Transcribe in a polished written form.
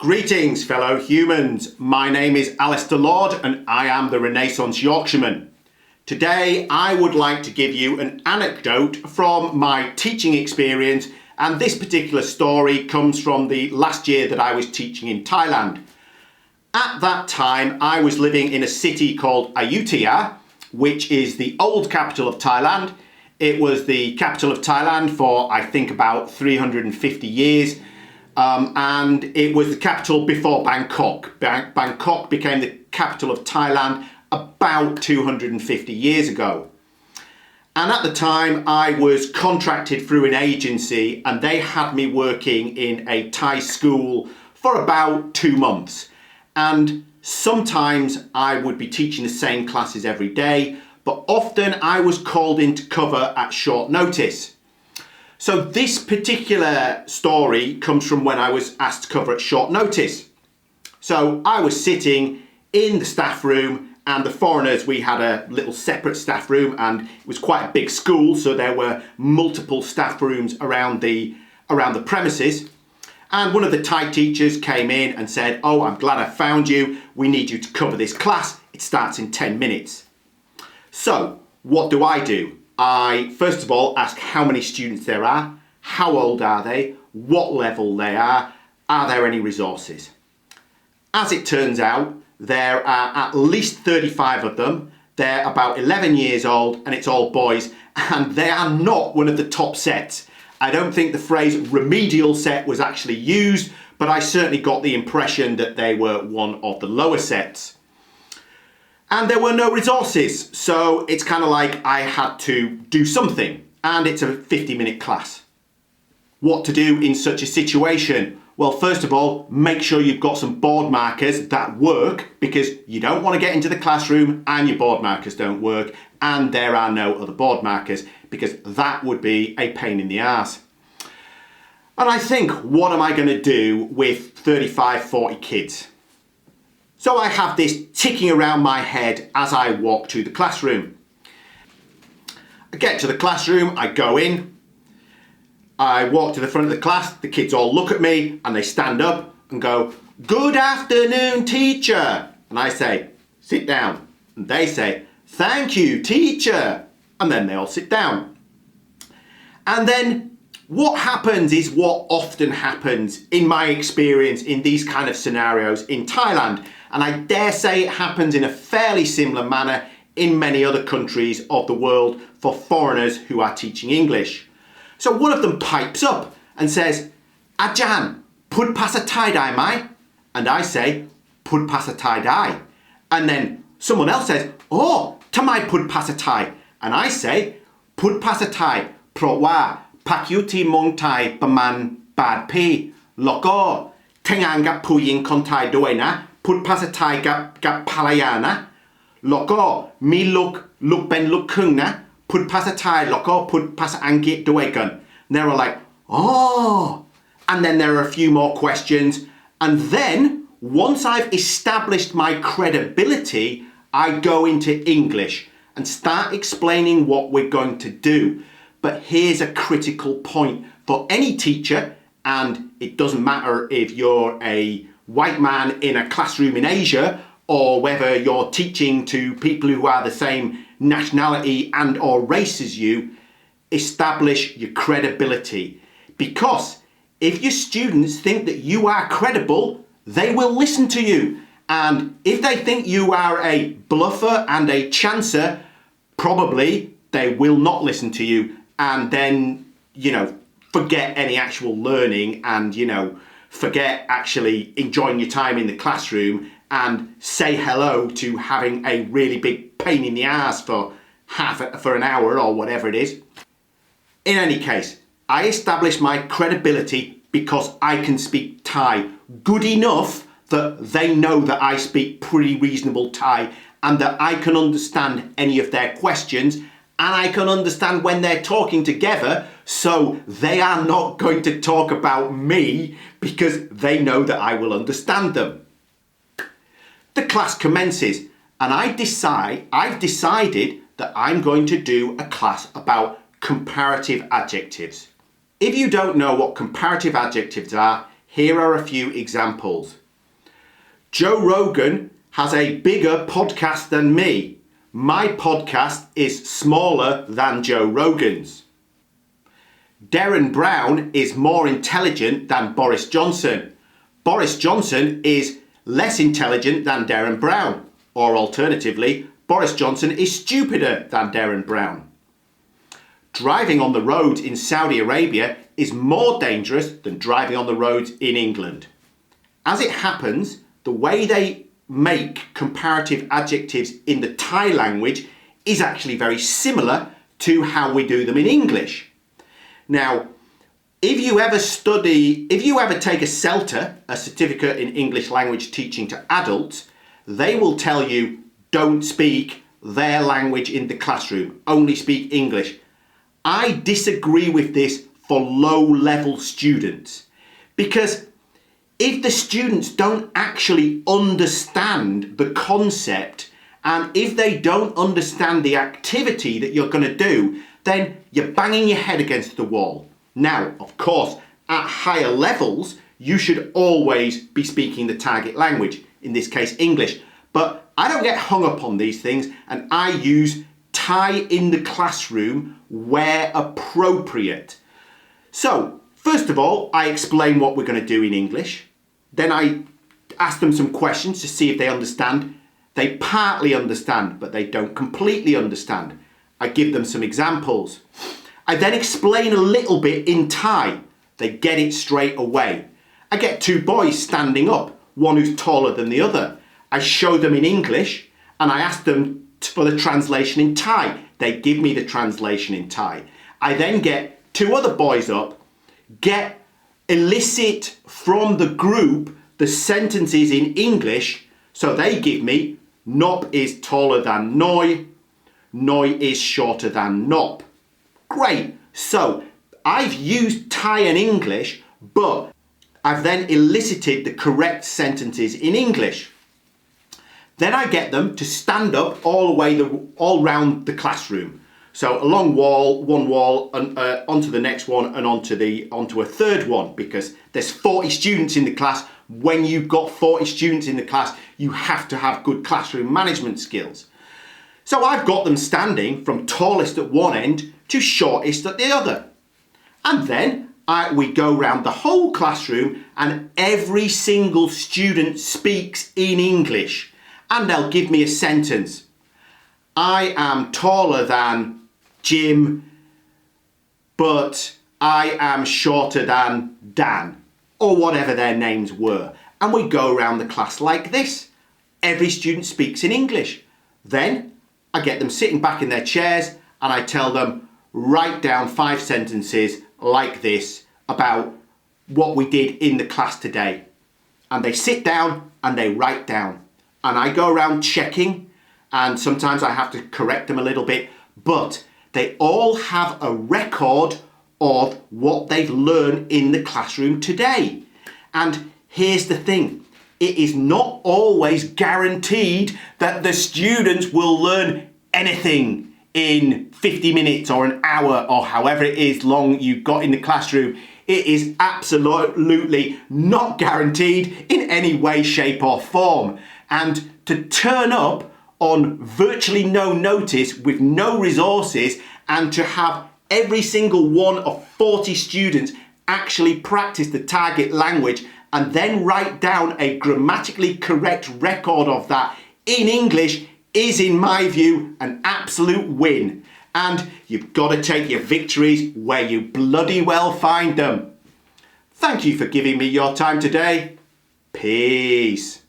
Greetings fellow humans, my name is Alistair Lord and I am the Renaissance Yorkshireman. Today I would like to give you an anecdote from my teaching experience, and this particular story comes from the last year that I was teaching in Thailand. At that time I was living in a city called Ayutthaya, which is the old capital of Thailand. It was the capital of Thailand for I think about 350 years. And it was the capital before Bangkok. Bangkok became the capital of Thailand about 250 years ago. And at the time I was contracted through an agency and they had me working in a Thai school for about 2 months. And sometimes I would be teaching the same classes every day, but often I was called in to cover at short notice. So this particular story comes from when I was asked to cover at short notice. So I was sitting in the staff room, and the foreigners, we had a little separate staff room, and it was quite a big school, so there were multiple staff rooms around the premises. And one of the Thai teachers came in and said, "Oh, I'm glad I found you. We need you to cover this class. It starts in 10 minutes. So what do? I first of all ask how many students there are, how old are they, what level they are there any resources? As it turns out, there are at least 35 of them. They're about 11 years old and it's all boys, and they are not one of the top sets. I don't think the phrase remedial set was actually used, but I certainly got the impression that they were one of the lower sets. And there were no resources, so it's kind of like I had to do something, and it's a 50-minute class. What to do in such a situation? Well, first of all, make sure you've got some board markers that work, because you don't want to get into the classroom and your board markers don't work and there are no other board markers, because that would be a pain in the arse. And I think, what am I going to do with 35, 40 kids? So I have this ticking around my head as I walk to the classroom. I get to the classroom, I go in, I walk to the front of the class, the kids all look at me and they stand up and go, "Good afternoon, teacher." And I say, "Sit down." And they say, "Thank you, teacher." And then they all sit down. And then what happens is what often happens in my experience in these kind of scenarios in Thailand. And I dare say it happens in a fairly similar manner in many other countries of the world for foreigners who are teaching English. So one of them pipes up and says, "Ajan, pud pasa Thai dai mai?" And I say, "Pud pasa Thai dai." And then someone else says, "Oh, tamai pud pasa Thai?" And I say, "Pud pasa Thai,เพราะว่าพักอยู่ที่เมืองไทยประมาณ8 ปีแล้วก็ทำงานกับผู้หญิงคนไทยด้วยนะพูดภาษาไทยกับภรรยานะแล้วก็มีลูกเป็นลูกครึ่งนะพูดภาษาไทยแล้วก็พูดภาษาอังกฤษด้วยกัน And they were like, "Oh." And then there are a few more questions, and then once I've established my credibility, I go into English and start explaining what we're going to do. But here's a critical point for any teacher, and it doesn't matter if you're a white man in a classroom in Asia or whether you're teaching to people who are the same nationality and or race as you. Establish your credibility, because if your students think that you are credible, they will listen to you. And if they think you are a bluffer and a chancer, probably they will not listen to you, and then, forget any actual learning and, forget actually enjoying your time in the classroom and say hello to having a really big pain in the ass for an hour or whatever it is. In any case, I established my credibility because I can speak Thai good enough that they know that I speak pretty reasonable Thai and that I can understand any of their questions, and I can understand when they're talking together, so they are not going to talk about me because they know that I will understand them. The class commences and I've decided that I'm going to do a class about comparative adjectives. If you don't know what comparative adjectives are, Here are a few examples. Joe Rogan has a bigger podcast than me. My podcast is smaller than Joe Rogan's. Derren Brown is more intelligent than Boris Johnson. Boris Johnson is less intelligent than Derren Brown. Or alternatively, Boris Johnson is stupider than Derren Brown. Driving on the roads in Saudi Arabia is more dangerous than driving on the roads in England. As it happens, the way they make comparative adjectives in the Thai language is actually very similar to how we do them in English. Now, if you ever take a CELTA, a Certificate in English Language Teaching to Adults, they will tell you don't speak their language in the classroom, only speak English. I disagree with this for low-level students, because if the students don't actually understand the concept, and if they don't understand the activity that you're going to do, then you're banging your head against the wall. Now, of course, at higher levels, you should always be speaking the target language, in this case English, but I don't get hung up on these things, and I use Thai in the classroom where appropriate. So, first of all, I explain what we're going to do in English. Then I ask them some questions to see if they understand. They partly understand, but they don't completely understand. I give them some examples. I then explain a little bit in Thai. They get it straight away. I get two boys standing up, one who's taller than the other. I show them in English and I ask them for the translation in Thai. They give me the translation in Thai. I then get two other boys up, elicit from the group the sentences in English. So they give me, Nop is taller than Noi, Noi is shorter than Nop. Great. So I've used Thai and English, but I've then elicited the correct sentences in English. Then I get them to stand up all round the classroom. So along one wall, and onto the next one, and onto a third one, because there's 40 students in the class. When you've got 40 students in the class, you have to have good classroom management skills. So I've got them standing from tallest at one end to shortest at the other. And then we go round the whole classroom and every single student speaks in English. And they'll give me a sentence. I am taller than Jim, but I am shorter than Dan, or whatever their names were. And we go around the class like this. Every student speaks in English. Then I get them sitting back in their chairs and I tell them, write down 5 sentences like this about what we did in the class today. And they sit down and they write down. And I go around checking, and sometimes I have to correct them a little bit, but they all have a record of what they've learned in the classroom today. And here's the thing, it is not always guaranteed that the students will learn anything in 50 minutes or an hour or however it is long you've got in the classroom. It is absolutely not guaranteed in any way, shape or form. And to turn up on virtually no notice with no resources and to have every single one of 40 students actually practice the target language and then write down a grammatically correct record of that in English is, in my view, an absolute win. And you've got to take your victories where you bloody well find them. Thank you for giving me your time today. Peace.